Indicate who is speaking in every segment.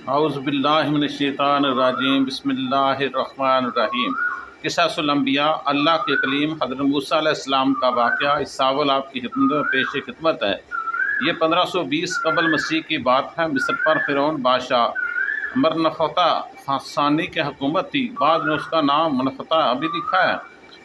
Speaker 1: اعوذ باللہ من الشیطان الرجیم بسم اللہ الرحمن الرحیم۔ قصص الانبیاء، اللہ کے کلیم حضرت موسیٰ علیہ السلام کا واقعہ اس ساول آپ کی خدمت میں پیش خدمت ہے۔ یہ 1520 قبل مسیح کی بات ہے۔ مصر پر فرعون بادشاہ مرنفتہ ثانی کی حکومت تھی۔ بعد میں اس کا نام منفتہ ابھی لکھا ہے۔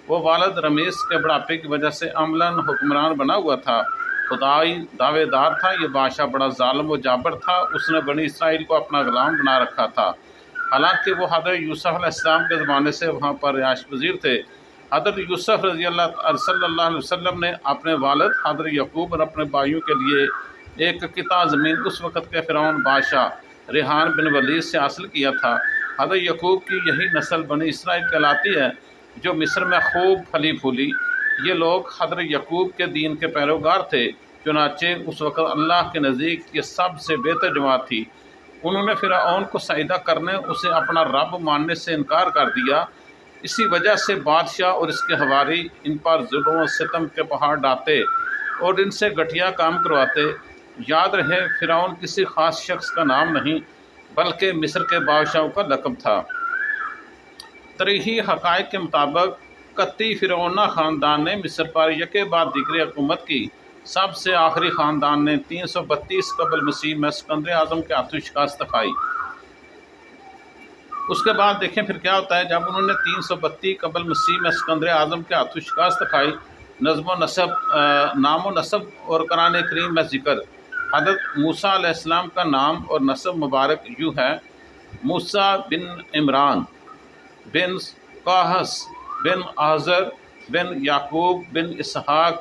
Speaker 1: وہ والد رمیس کے بڑھاپے کی وجہ سے عملاً حکمران بنا ہوا تھا، خدائی دعوے دار تھا۔ یہ بادشاہ بڑا ظالم و جابر تھا۔ اس نے بنی اسرائیل کو اپنا غلام بنا رکھا تھا، حالانکہ وہ حضرت یوسف علیہ السلام کے زمانے سے وہاں پر رہائش پذیر تھے۔ حضرت یوسف صلی اللہ علیہ وسلم نے اپنے والد حضرت یعقوب اور اپنے بھائیوں کے لیے ایک قطعہ زمین اس وقت کے فرعون بادشاہ ریحان بن ولید سے حاصل کیا تھا۔ حضرت یعقوب کی یہی نسل بنی اسرائیل کہلاتی ہے، جو مصر میں خوب پھلی پھولی۔ یہ لوگ حضرت یعقوب کے دین کے پیروکار تھے، چنانچہ اس وقت اللہ کے نزدیک یہ سب سے بہتر جماعت تھی۔ انہوں نے فرعون کو سجدہ کرنے، اسے اپنا رب ماننے سے انکار کر دیا۔ اسی وجہ سے بادشاہ اور اس کے حواری ان پر ظلم و ستم کے پہاڑ ڈالتے اور ان سے گٹھیا کام کرواتے۔ یاد رہے، فرعون کسی خاص شخص کا نام نہیں بلکہ مصر کے بادشاہوں کا لقب تھا۔ تاریخی حقائق کے مطابق قبطی فرعونہ خاندان نے مصر پر یکے بعد دیگرے حکومت کی۔ سب سے آخری خاندان نے 332 قبل مسیح میں سکندر اعظم کے ہاتھوں شکست کھائی۔ اس کے بعد دیکھیں پھر کیا ہوتا ہے۔ جب انہوں نے 332 قبل مسیح میں سکندر اعظم کے ہاتھوں شکست کھائی، نام و نسب اور قرآن کریم میں ذکر حضرت موسیٰ علیہ السلام کا نام اور نسب مبارک یوں ہے: موسیٰ بن عمران بن قاہس بن آزر بن یعقوب بن اسحاق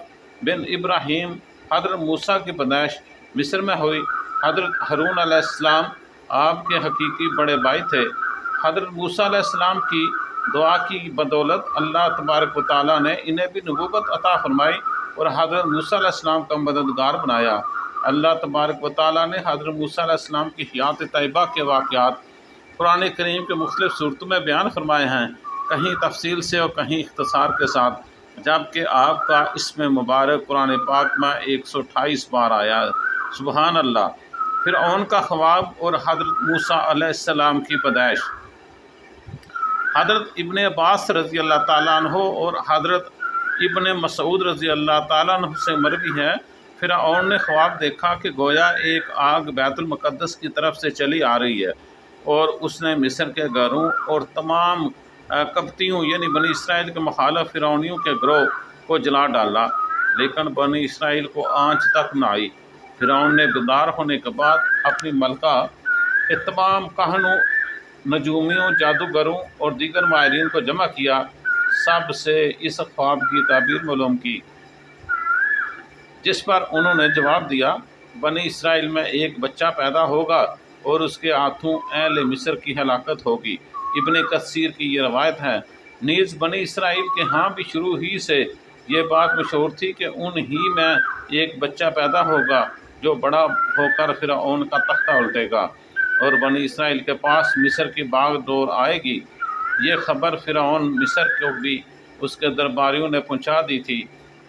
Speaker 1: بن ابراہیم۔ حضرت موسیٰ کی پیدائش مصر میں ہوئی۔ حضرت ہارون علیہ السلام آپ کے حقیقی بڑے بھائی تھے۔ حضرت موسیٰ علیہ السلام کی دعا کی بدولت اللہ تبارک و تعالیٰ نے انہیں بھی نبوت عطا فرمائی اور حضرت موسیٰ علیہ السلام کا مددگار بنایا۔ اللہ تبارک و تعالیٰ نے حضرت موسیٰ علیہ السلام کی حیات طیبہ کے واقعات قرآن کریم کے مختلف صورتوں میں بیان فرمائے ہیں، کہیں تفصیل سے اور کہیں اختصار کے ساتھ، جبکہ آپ کا اسم مبارک قرآن پاک میں 128 بار آیا ہے۔ سبحان اللہ۔ فرعون کا خواب اور حضرت موسیٰ علیہ السلام کی پیدائش۔ حضرت ابن عباس رضی اللہ تعالیٰ عنہ اور حضرت ابن مسعود رضی اللہ تعالیٰ عنہ سے مروی ہے، فرعون نے خواب دیکھا کہ گویا ایک آگ بیت المقدس کی طرف سے چلی آ رہی ہے اور اس نے مصر کے گھروں اور تمام قبطیوں یعنی بنی اسرائیل کے مخالف فرعونیوں کے گروہ کو جلا ڈالا، لیکن بنی اسرائیل کو آنچ تک نہ آئی۔ فرعون نے بیدار ہونے کے بعد اپنی ملکہ کے تمام کاہنوں، نجومیوں، جادوگروں اور دیگر ماہرین کو جمع کیا، سب سے اس خواب کی تعبیر معلوم کی، جس پر انہوں نے جواب دیا: بنی اسرائیل میں ایک بچہ پیدا ہوگا اور اس کے ہاتھوں اہل مصر کی ہلاکت ہوگی۔ ابن کثیر کی یہ روایت ہے۔ نیز بنی اسرائیل کے ہاں بھی شروع ہی سے یہ بات مشہور تھی کہ ان ہی میں ایک بچہ پیدا ہوگا جو بڑا ہو کر فرعون کا تختہ الٹے گا اور بنی اسرائیل کے پاس مصر کی باغ ڈور آئے گی۔ یہ خبر فرعون مصر کو بھی اس کے درباریوں نے پہنچا دی تھی،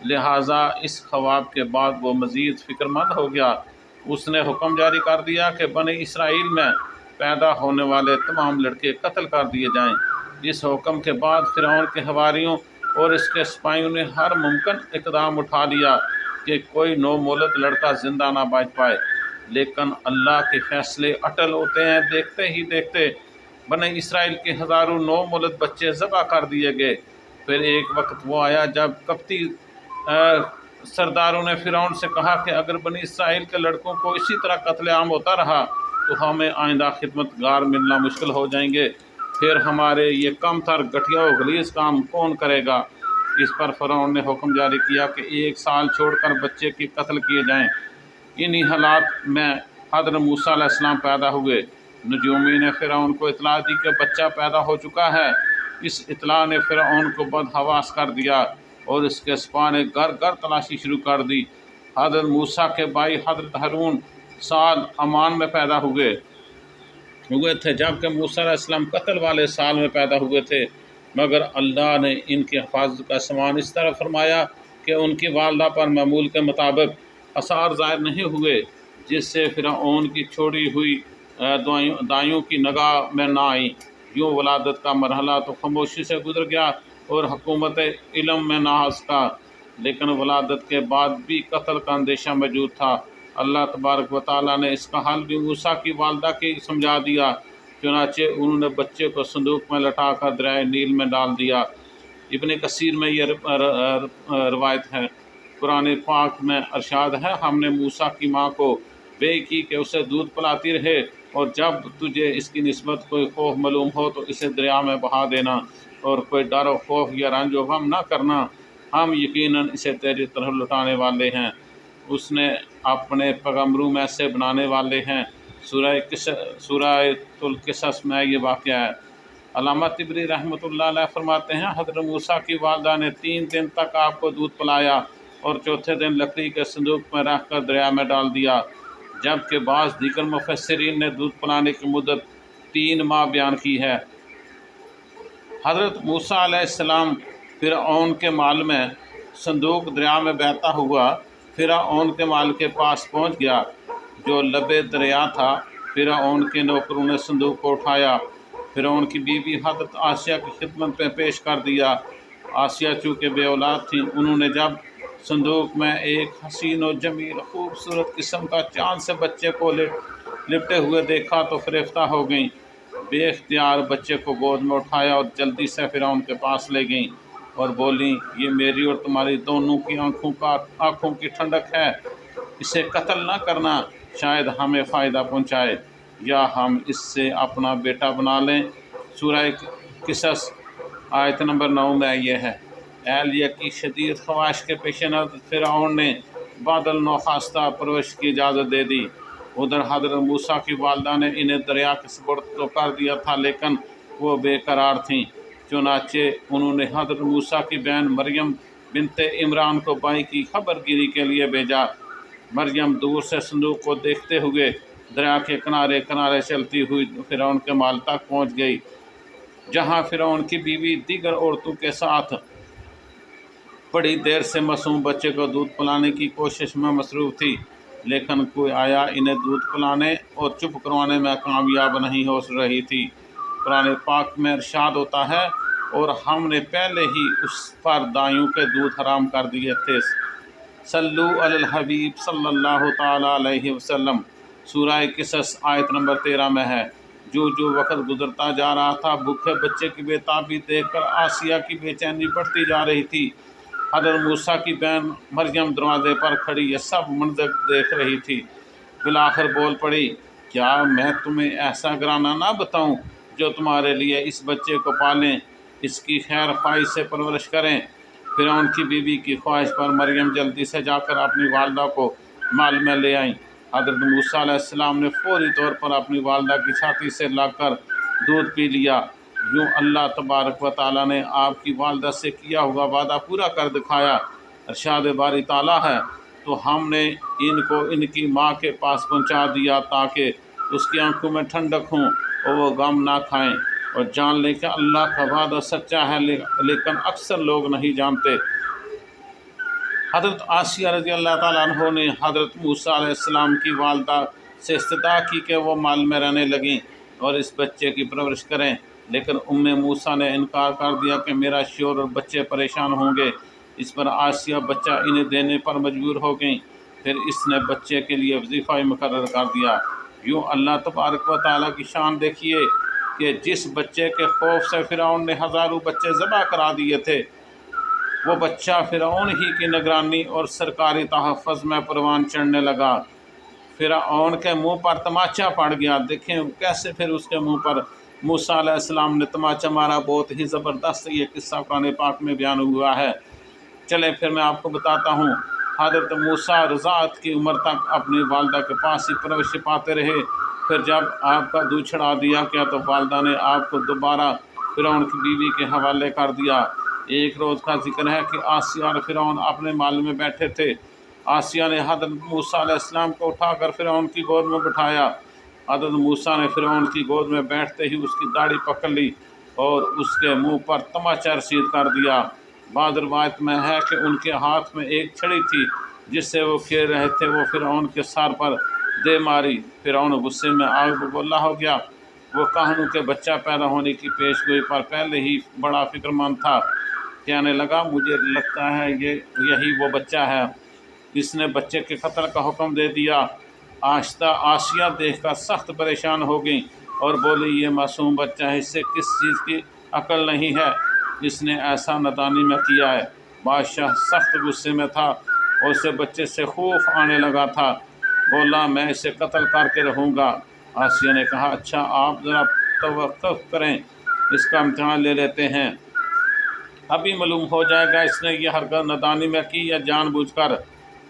Speaker 1: لہٰذا اس خواب کے بعد وہ مزید فکر مند ہو گیا۔ اس نے حکم جاری کر دیا کہ بنی اسرائیل میں پیدا ہونے والے تمام لڑکے قتل کر دیے جائیں۔ اس حکم کے بعد فرعون کے حواریوں اور اس کے سپاہیوں نے ہر ممکن اقدام اٹھا لیا کہ کوئی نومولد لڑکا زندہ نہ بچ پائے، لیکن اللہ کے فیصلے اٹل ہوتے ہیں۔ دیکھتے ہی دیکھتے بنی اسرائیل کے ہزاروں نومولد بچے ذبح کر دیے گئے۔ پھر ایک وقت وہ آیا جب قبطی سرداروں نے فرعون سے کہا کہ اگر بنی اسرائیل کے لڑکوں کو اسی طرح قتل عام ہوتا رہا تو ہمیں آئندہ خدمت گار ملنا مشکل ہو جائیں گے، پھر ہمارے یہ کم تر گٹھیا و غلیظ کام کون کرے گا؟ اس پر فرعون نے حکم جاری کیا کہ 1 سال چھوڑ کر بچے کی قتل کیے جائیں۔ انہی حالات میں حضرت موسیٰ علیہ السلام پیدا ہوئے۔ نجومی نے فرعون کو اطلاع دی کہ بچہ پیدا ہو چکا ہے۔ اس اطلاع نے فرعون کو بدحواس کر دیا اور اس کے سپاہ نے گھر گھر تلاشی شروع کر دی۔ حضرت موسیٰ کے بھائی حضرت ہارون سال امان میں پیدا ہوئے تھے، جبکہ موسیٰ علیہ السلام قتل والے سال میں پیدا ہوئے تھے، مگر اللہ نے ان کی حفاظت کا سامان اس طرح فرمایا کہ ان کی والدہ پر معمول کے مطابق آثار ظاہر نہیں ہوئے، جس سے فرعون کی چھوڑی ہوئی دائیوں کی نگاہ میں نہ آئیں۔ یوں ولادت کا مرحلہ تو خاموشی سے گزر گیا اور حکومت علم میں نہ آ سکا، لیکن ولادت کے بعد بھی قتل کا اندیشہ موجود تھا۔ اللہ تبارک و تعالیٰ نے اس کا حل بھی موسیٰ کی والدہ کی سمجھا دیا، چنانچہ انہوں نے بچے کو صندوق میں لٹا کر دریائے نیل میں ڈال دیا۔ ابن کثیر میں یہ روایت ہے۔ قرآن پاک میں ارشاد ہے، ہم نے موسیٰ کی ماں کو بے کی کہ اسے دودھ پلاتی رہے، اور جب تجھے اس کی نسبت کوئی خوف معلوم ہو تو اسے دریا میں بہا دینا، اور کوئی ڈر و خوف یا رنج و غم نہ کرنا، ہم یقیناً اسے تیری طرف لوٹانے والے ہیں، اس نے اپنے پیغمبروں میں سے بنانے والے ہیں۔ سورہ القصص میں یہ واقعہ ہے۔ علامہ طبری رحمۃ اللہ علیہ فرماتے ہیں، حضرت موسیٰ کی والدہ نے 3 دن تک آپ کو دودھ پلایا اور چوتھے دن لکڑی کے صندوق میں رکھ کر دریا میں ڈال دیا، جبکہ بعض دیگر مفسرین نے دودھ پلانے کی مدت 3 ماہ بیان کی ہے۔ حضرت موسیٰ علیہ السلام فرعون کے مال میں صندوق دریا میں بہتا ہوا فرعون کے مال کے پاس پہنچ گیا جو لبے دریا تھا۔ فرعون کے نوکروں نے صندوق کو اٹھایا، فرعون کی بیوی حضرت آسیہ کی خدمت میں پیش کر دیا۔ آسیہ چونکہ بے اولاد تھیں، انہوں نے جب صندوق میں ایک حسین و جمیل خوبصورت قسم کا چاند سے بچے کو لپٹے ہوئے دیکھا تو فریفتہ ہو گئیں۔ بے اختیار بچے کو گود میں اٹھایا اور جلدی سے فرعون کے پاس لے گئیں اور بولیں، یہ میری اور تمہاری دونوں کی آنکھوں کی ٹھنڈک ہے، اسے قتل نہ کرنا، شاید ہمیں فائدہ پہنچائے یا ہم اس سے اپنا بیٹا بنا لیں۔ سورہ قصص آیت نمبر 9 میں یہ ہے۔ اہلیہ کی شدید خواہش کے پیش نظر فرعون نے بعد ناخواستہ پرورش کی اجازت دے دی۔ ادھر حضرت موسیٰ کی والدہ نے انہیں دریا کے سپرد تو کر دیا تھا، لیکن وہ بے قرار تھیں، چنانچہ انہوں نے حضرت موسیٰ کی بہن مریم بنت عمران کو بھائی کی خبر گیری کے لیے بھیجا۔ مریم دور سے صندوق کو دیکھتے ہوئے دریا کے کنارے کنارے چلتی ہوئی فرعون کے مال تک پہنچ گئی، جہاں فرعون کی بیوی دیگر عورتوں کے ساتھ بڑی دیر سے معصوم بچے کو دودھ پلانے کی کوشش میں مصروف تھی، لیکن کوئی آیا انہیں دودھ پلانے اور چپ کروانے میں کامیاب نہیں ہو رہی تھی۔ قرآن پاک میں ارشاد ہوتا ہے، اور ہم نے پہلے ہی اس پر دائیوں کے دودھ حرام کر دیے تھے۔ صلو علی الحبیب صلی اللہ تعالیٰ علیہ وسلم۔ سورہ قصص آیت نمبر 13 میں ہے۔ جو وقت گزرتا جا رہا تھا، بھوکے بچے کی بے تابی دیکھ کر آسیہ کی بے چینی بڑھتی جا رہی تھی۔ حضرت موسیٰ کی بہن مریم دروازے پر کھڑی یہ سب منظر دیکھ رہی تھی۔ بالآخر بول پڑی، کیا میں تمہیں ایسا گرانا نہ بتاؤں جو تمہارے لیے اس بچے کو پالیں، اس کی خیر خواہی سے پرورش کریں؟ فرعون کی بیوی کی خواہش پر مریم جلدی سے جا کر اپنی والدہ کو مال میں لے آئیں۔ حضرت موسیٰ علیہ السلام نے فوری طور پر اپنی والدہ کی چھاتی سے لگ کر دودھ پی لیا۔ یوں اللہ تبارک و تعالیٰ نے آپ کی والدہ سے کیا ہوا وعدہ پورا کر دکھایا۔ ارشاد باری تعالیٰ ہے، تو ہم نے ان کو ان کی ماں کے پاس پہنچا دیا تاکہ اس کی آنکھوں میں ٹھنڈک ہوں اور وہ غم نہ کھائیں، اور جان لیں کہ اللہ کا وعدہ سچا ہے، لیکن اکثر لوگ نہیں جانتے۔ حضرت آسیہ رضی اللہ تعالیٰ عنہ نے حضرت موسیٰ علیہ السلام کی والدہ سے استدعا کی کہ وہ مال میں رہنے لگیں اور اس بچے کی پرورش کریں، لیکن موسیٰ نے انکار کر دیا کہ میرا شوہر اور بچے پریشان ہوں گے۔ اس پر آسیہ بچہ انہیں دینے پر مجبور ہو گئیں، پھر اس نے بچے کے لیے وظیفہ مقرر کر دیا۔ یوں اللہ تبارک و تعالیٰ کی شان دیکھیے کہ جس بچے کے خوف سے فرعون نے ہزاروں بچے ذبح کرا دیے تھے، وہ بچہ فرعون ہی کی نگرانی اور سرکاری تحفظ میں پروان چڑھنے لگا۔ فرعون کے منہ پر تماچا پڑ گیا۔ دیکھیں کیسے پھر اس کے منہ پر موسیٰ علیہ السلام نے تماچا مارا۔ بہت ہی زبردست یہ قصہ قرآن پاک میں بیان ہوا ہے۔ چلیں پھر میں آپ کو بتاتا ہوں۔ حضرت موسیٰ رضاعت کی عمر تک اپنی والدہ کے پاس ہی پرورش پاتے رہے، پھر جب آپ کا دودھ چھڑا دیا گیا تو والدہ نے آپ کو دوبارہ فرعون کی بیوی کے حوالے کر دیا۔ ایک روز کا ذکر ہے کہ آسیہ اور فرعون اپنے محل میں بیٹھے تھے۔ آسیہ نے حضرت موسیٰ علیہ السلام کو اٹھا کر فرعون کی گود میں بٹھایا۔ حضرت موسیٰ نے فرعون کی گود میں بیٹھتے ہی اس کی داڑھی پکڑ لی اور اس کے منہ پر تماچا رسید کر دیا۔ بعض روایت میں ہے کہ ان کے ہاتھ میں ایک چھڑی تھی جس سے وہ کھیل رہے تھے، وہ فرعون کے سر پر दे मारी। फिरौन गुस्से में आग बबूला हो गया। वो कहानू के बच्चा पैदा होने की पेशगोई पर पहले ही बड़ा फिक्रमंद था। कहने लगा, मुझे लगता है ये यही वो बच्चा है। इसने बच्चे के कत्ल का हुक्म दे दिया। आसिया देखकर सख्त परेशान हो गई और बोली, ये मासूम बच्चा है, इससे किस चीज़ की अकल नहीं है, इसने ऐसा नादानी में किया है। बादशाह सख्त गुस्से में था और उसे बच्चे से खौफ आने लगा था। बोला, मैं इसे कत्ल करके रहूँगा। आसिया ने कहा, अच्छा आप ज़रा तवक्कुफ करें, इसका इम्तिहान ले लेते हैं, अभी मालूम हो जाएगा इसने ये हरकत नादानी में की या जानबूझकर।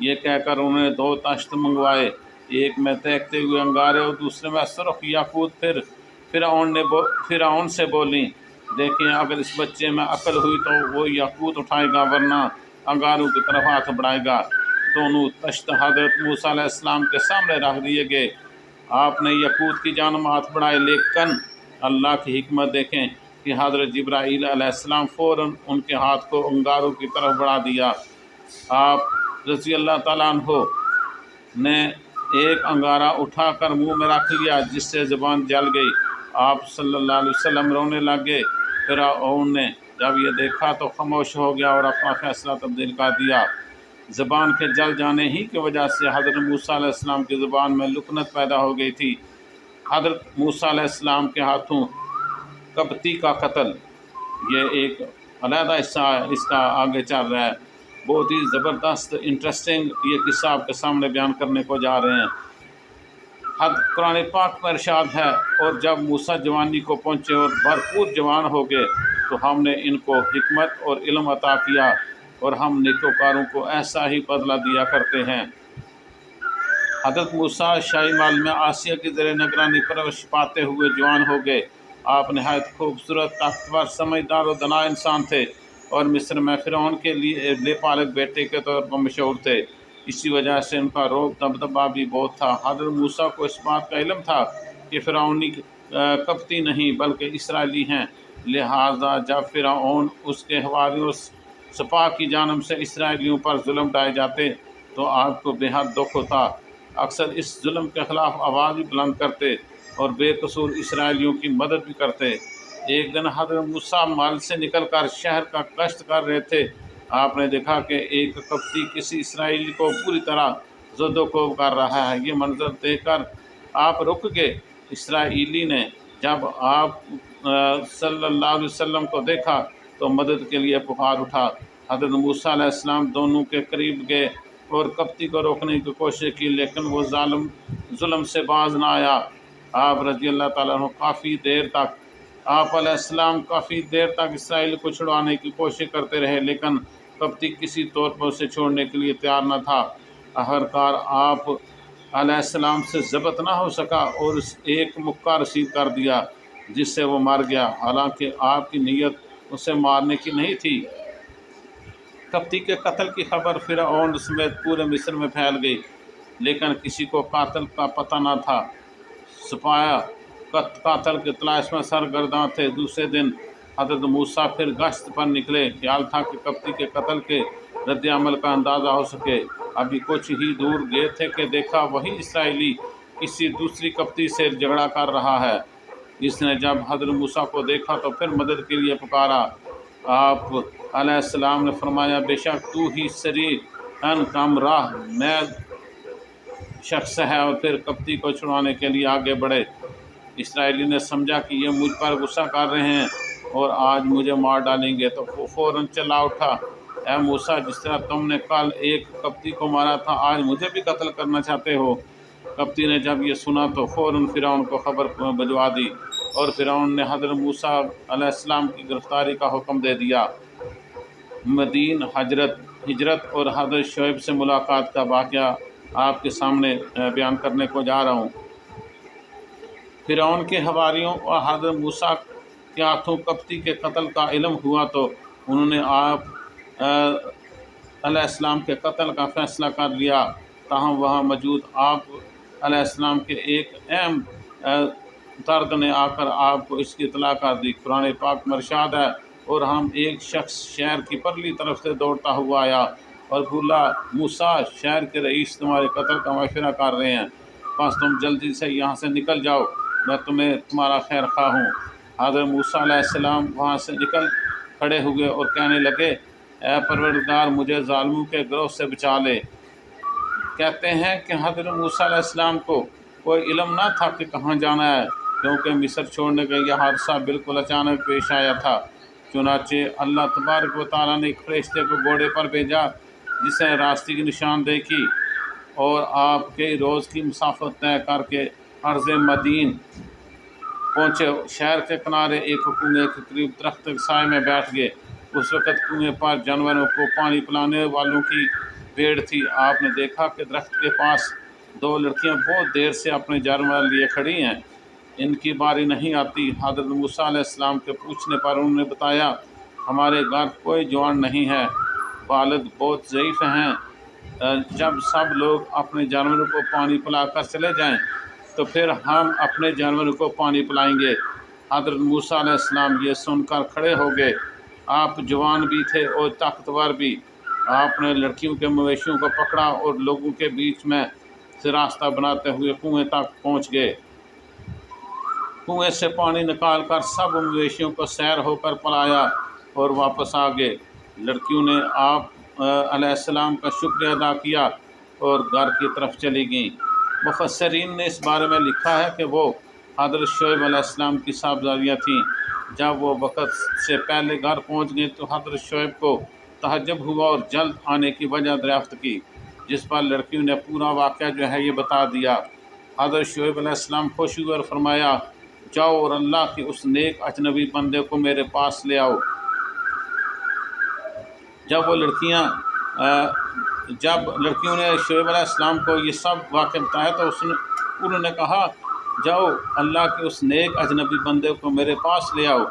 Speaker 1: ये कहकर उन्होंने 2 तश्त मंगवाए, एक में तहकते हुए अंगारे और दूसरे में सुर्ख याकूत। फिर फिरौन से बोली, देखें अगर इस बच्चे में अकल हुई तो वो याकूत उठाएगा, वरना अंगारों की तरफ हाथ बढ़ाएगा। दोनों तश्त हज़रत मूसा अलैहिस्सलाम के सामने रख दिए गए। आपने याकूत की जानब हाथ बढ़ाए, लेकिन अल्लाह की हिकमत देखें कि हज़रत जिब्राईल अलैहिस्सलाम फ़ौरन उनके हाथ को अंगारों की तरफ बढ़ा दिया। आप रज़ी अल्लाह ताला अन्हो ने एक अंगारा उठाकर मुंह में रख लिया, जिससे ज़बान जल गई। आप सल्लल्लाहु अलैहि वसल्लम रोने लगे। फिरौन ने जब ये देखा तो खामोश हो गया और अपना फैसला तब्दील कर दिया। ज़बान के जल जाने ही की वजह से हज़रत मूसा अलैहिस्सलाम की ज़बान में लुकनत पैदा हो गई थी। हज़रत मूसा अलैहिस्सलाम के हाथों कब्ती का कत्ल, ये एक अलहदा हिस्सा इसका आगे चल रहा है। बहुत ही ज़बरदस्त इंटरेस्टिंग ये किस्सा आपके सामने बयान करने को जा रहे हैं। कुरान पाक में इरशाद है, और जब मूसा जवानी को पहुँचे और भरपूर जवान हो गए तो हमने इनको हिकमत और इल्म अता किया, और हम नेकोकारों को ऐसा ही बदला दिया करते हैं। हज़रत मूसा शाही महल में आसिया की ज़ेर निगरानी परवरिश पाते हुए जवान हो गए। आप नहायत खूबसूरत, ताकतवर, समझदार और दाना इंसान थे और मिस्र में फ़िरौन के लिए पालक बेटे के तौर पर मशहूर थे। इसी वजह से उनका रोब दबदबा भी बहुत था। हज़रत मूसा को इस बात का इल्म था कि फ़िरौनी कब्ती नहीं बल्कि इसराइली हैं। लिहाजा जब फ़िरौन उसके हवारियों सपा की जानब से इसराइलियों पर जुल्म ढाए जाते तो आपको बेहद दुख होता। अक्सर इस जुल्म के ख़िलाफ़ आवाज़ भी बुलंद करते और बेकसूर इसराइलियों की मदद भी करते। एक दिन हज़रत मूसा महल से निकलकर शहर का गश्त कर रहे थे। आपने देखा कि एक कब्ती किसी इसराइली को पूरी तरह ज़दोकोब कर रहा है। ये मंजर देखकर आप रुक गए। इसराइली ने जब आप सल्लल्लाहु अलैहि वसल्लम को देखा तो मदद के लिए पुकार उठा। हज़रत मूसा अलैहिस्सलाम दोनों के करीब गए और कब्ती को रोकने की कोशिश की, लेकिन वो जुल्म से बाज ना आया। आप रज़ी अल्लाह ताला अन्हु काफ़ी देर तक इसराइल को छुड़वाने की कोशिश करते रहे, लेकिन कब्ती किसी तौर पर उसे छोड़ने के लिए तैयार न था। आखिरकार आप अलैहिस्सलाम से ज़ब्त ना हो सका और एक मुक्का रसीद कर दिया, जिससे वो मर गया। हालांकि आपकी नीयत उसे मारने की नहीं थी। कब्ती के कत्ल की खबर फ़िरऔन समेत पूरे मिस्र में फैल गई, लेकिन किसी को कातिल का पता न था। सिपाही कातिल के तलाश में सरगर्दा थे। दूसरे दिन हज़रत मूसा फिर गश्त पर निकले। ख्याल था कि कब्ती के कत्ल के रद्द अमल का अंदाज़ा हो सके। अभी कुछ ही दूर गए थे कि देखा वही इसराइली किसी दूसरी कब्ती से झगड़ा कर रहा है। इसने जब हज़रत मूसा को देखा तो फिर मदद के लिए पुकारा। आप अलैहिस्सलाम ने फरमाया, बेशक तू ही सरी अन कम राह मैं शख्स है, और फिर कब्ती को छुड़वाने के लिए आगे बढ़े। इसराइली ने समझा कि ये मुझ पर गुस्सा कर रहे हैं और आज मुझे मार डालेंगे, तो वो फ़ौरन चला उठा। ऐ मूसा, जिस तरह तुमने कल एक कब्ती को मारा था, आज मुझे भी कत्ल करना चाहते हो? कब्ती ने जब ये सुना तो फ़ौरन फ़िरौन को खबर भिजवा दी और फ़िरौन ने हज़रत मूसा अलैहिस्सलाम की गिरफ़्तारी का हुक्म दे दिया। मदीन हिजरत और हज़रत शुएब से मुलाकात का वाक़या आपके सामने बयान करने को जा रहा हूँ। फ़िरौन के हवारियों और हज़रत मूसा के हाथों कब्ती के कत्ल का इल्म हुआ तो उन्होंने आप अलैहिस्सलाम के कत्ल का फ़ैसला कर लिया। ताहम वहाँ मौजूद आप अलैहिस्सलाम के एक अहम दर्द ने आकर आपको इसकी इत्तला कर दी। कुरान पाक में इरशाद है, और हम एक शख्स शहर की परली तरफ से दौड़ता हुआ आया और बोला, मूसा, शहर के रईस तुम्हारे कत्ल का मशवरा कर रहे हैं। बस तुम जल्दी से यहाँ से निकल जाओ, मैं तुम्हारा खैर खा हूँ। हज़रत मूसा अलैहिस्सलाम वहाँ से निकल खड़े हुए और कहने लगे, ऐ परवरदिगार, मुझे ज़ालिमों के गिरोह से बचा ले। कहते हैं कि हज़रत मूसा अलैहिस्सलाम को कोई इल्म ना था कि कहाँ जाना है, क्योंकि मिस्र छोड़ने का यह हादसा बिल्कुल अचानक पेश आया था। चुनाचे अल्लाह तबारक व तआला ने एक फरिश्ते को घोड़े पर भेजा, जिसने रास्ते की निशानदेही की और आपके रोज़ की मुसाफत तय करके अर्ज़ मदीन पहुँचे। शहर के किनारे एक कुएं के करीब दरख्त के साए में बैठ गए। उस वक़्त कुएं पर जानवरों को पानी पिलाने वालों की भीड़ थी। आपने देखा कि दरख्त के पास दो लड़कियां बहुत देर से अपने जानवर लिए खड़ी हैं, इनकी बारी नहीं आती। हज़रत मूसा अलैहिस्सलाम के पूछने पर उन्होंने बताया, हमारे घर कोई जवान नहीं है, बालद बहुत ज़ईफ़ हैं। जब सब लोग अपने जानवरों को पानी पिलाकर चले जाएं, तो फिर हम अपने जानवरों को पानी पिलाएंगे। हज़रत मूसा अलैहिस्सलाम ये सुनकर खड़े हो गए। आप जवान भी थे और ताकतवर भी। आपने लड़कियों के मवेशियों को पकड़ा और लोगों के बीच में से रास्ता बनाते हुए कुएं तक पहुंच गए। कुएं से पानी निकालकर सब मवेशियों को सैर होकर पलाया और वापस आ गए। लड़कियों ने आप अलैहिस्सलाम का शुक्रिया अदा किया और घर की तरफ चली गईं। मुफस्सिरीन ने इस बारे में लिखा है कि वो हज़रत शुएब अलैहिस्सलाम की साहबजादियाँ थीं। जब वो वक़्त से पहले घर पहुँच गए तो हज़रत शुएब को तहज्जुब हुआ और जल्द आने की वजह दरियाफ़्त की, जिस पर लड़कियों ने पूरा वाक़या जो है ये बता दिया। हज़रत शुएब अलैहिस्सलाम खुश हुए और फरमाया, जाओ और अल्लाह के उस नेक अजनबी बंदे को मेरे पास ले आओ। जब लड़कियों ने शुएब अलैहिस्सलाम को ये सब वाक़या बताया तो उन्होंने कहा, जाओ अल्लाह के उस नेक अजनबी बंदे को मेरे पास ले आओ।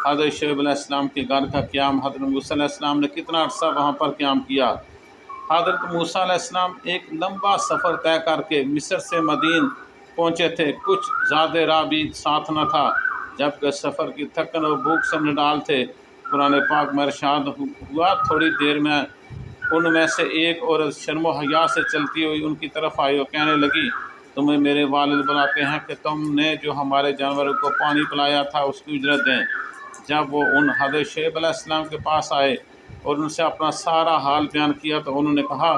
Speaker 1: हज़रत शुएब अलैहिस्सलाम के घर का क़याम, हज़रत मूसा अलैहिस्सलाम ने कितना अरसा वहाँ पर क़याम किया। हज़रत मूसा अलैहिस्सलाम एक लंबा सफ़र तय करके मिस्र से मदीन पहुँचे थे। कुछ ज़्यादा राह भी साथ न था, जबकि सफ़र की थकन और भूख से निडाल थे। कुरान पाक में इरशाद हुआ, थोड़ी देर में उनमें से एक औरत शर्म व हया से चलती हुई उनकी तरफ आई और कहने लगी, तुम्हें मेरे वालिद बुलाते हैं कि तुमने जो हमारे जानवरों को पानी पिलाया था उसकी उजरत दें। जब वो उन हज़रत शुएब अलैहिस्सलाम के पास आए और उनसे अपना सारा हाल बयान किया तो उन्होंने कहा,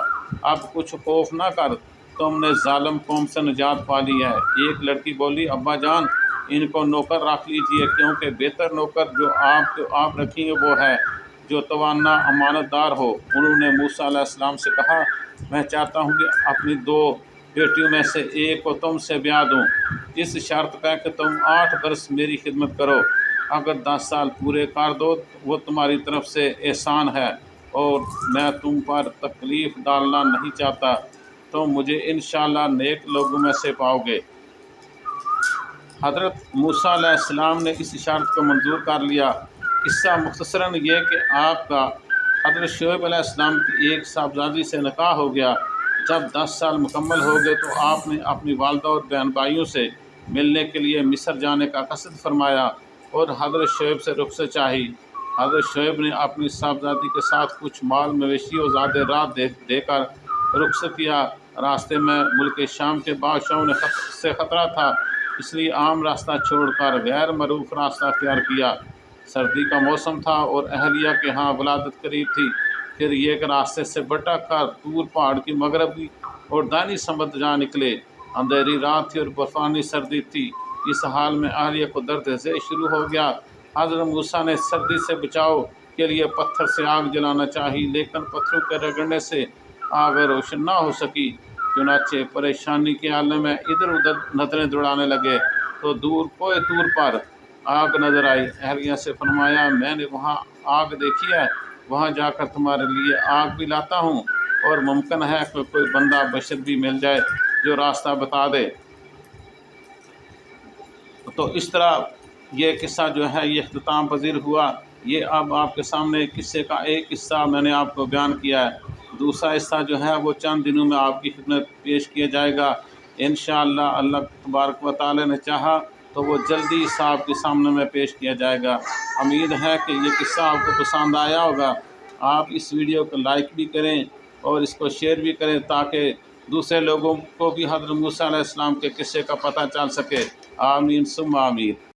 Speaker 1: अब कुछ खौफ ना कर, तुमने ज़ालिम कौम से निजात पा ली है। एक लड़की बोली, अब्बा जान, इनको नौकर रख लीजिए, क्योंकि बेहतर नौकर जो आप रखेंगे वो है जो तवाना अमानतदार हो। उन्होंने मूसा अलैहिस्सलाम से कहा, मैं चाहता हूँ कि अपनी दो बेटियों में से एक को तुमसे ब्याह दूँ, इस शर्त पर कि तुम 8 बरस मेरी खिदमत करो। अगर 10 साल पूरे कर दो तो वो तुम्हारी तरफ से एहसान है, और मैं तुम पर तकलीफ़ डालना नहीं चाहता, तो मुझे इंशाअल्लाह नेक लोगों में से पाओगे। हज़रत मूसा अलैहिस्सलाम ने इस शर्त को मंजूर कर लिया। किस्सा मुख्तसरन ये कि आपका हज़रत शुएब अलैहिस्सलाम की एक साहबजादी से निकाह हो गया। जब 10 साल मुकम्मल हो गए तो आपने अपनी वालदा और बहन भाइयों से मिलने के लिए मिस्र जाने का कसद फरमाया और हज़रत शुएब से रुख़सत चाही। हज़रत शुएब ने अपनी साहबजादी के साथ कुछ माल मवेशी और ज़्यादा राह देकर रुख़सत किया। रास्ते में मुल्क शाम के बादशाहों से ख़तरा था, इसलिए आम रास्ता छोड़कर गैर मरूफ रास्ता अख्तियार किया। सर्दी का मौसम था और अहलिया के यहाँ वलादत करीब थी। फिर ये कि रास्ते से भटक कर दूर पहाड़ की मगरबी और दानी समत जा निकले। अंधेरी रात थी और बर्फानी सर्दी थी। इस हाल में अहलिया को दर्द से शुरू हो गया। हज़रत मूसा ने सर्दी से बचाव के लिए पत्थर से आग जलाना चाहिए, लेकिन पत्थरों के रगड़ने से आग रोशन ना हो सकी। चुनाचे परेशानी के आलम में इधर उधर नजरें दौड़ाने लगे तो कोई दूर पर आग नज़र आई। अहलिया से फरमाया, मैंने वहाँ आग देखी है, वहाँ जाकर तुम्हारे लिए आग भी लाता हूँ, और मुमकिन है कि कोई बंदा बशर भी मिल जाए जो रास्ता बता दे। तो इस तरह ये किस्सा जो है ये इख्तिताम पजीर हुआ। ये अब आपके सामने किस्से का एक हिस्सा मैंने आपको बयान किया है। दूसरा हिस्सा जो है वो चंद दिनों में आपकी खिदमत पेश किया जाएगा इंशाअल्लाह। अल्लाह तबारक व तआला ने चाहा तो वो जल्दी हिस्सा आपके सामने में पेश किया जाएगा। उम्मीद है कि ये किस्सा आपको पसंद आया होगा। आप इस वीडियो को लाइक भी करें और इसको शेयर भी करें, ताकि دوسرے لوگوں کو بھی حضرت موسیٰ علیہ السلام کے قصے کا پتہ چل سکے۔ آمین ثم آمین۔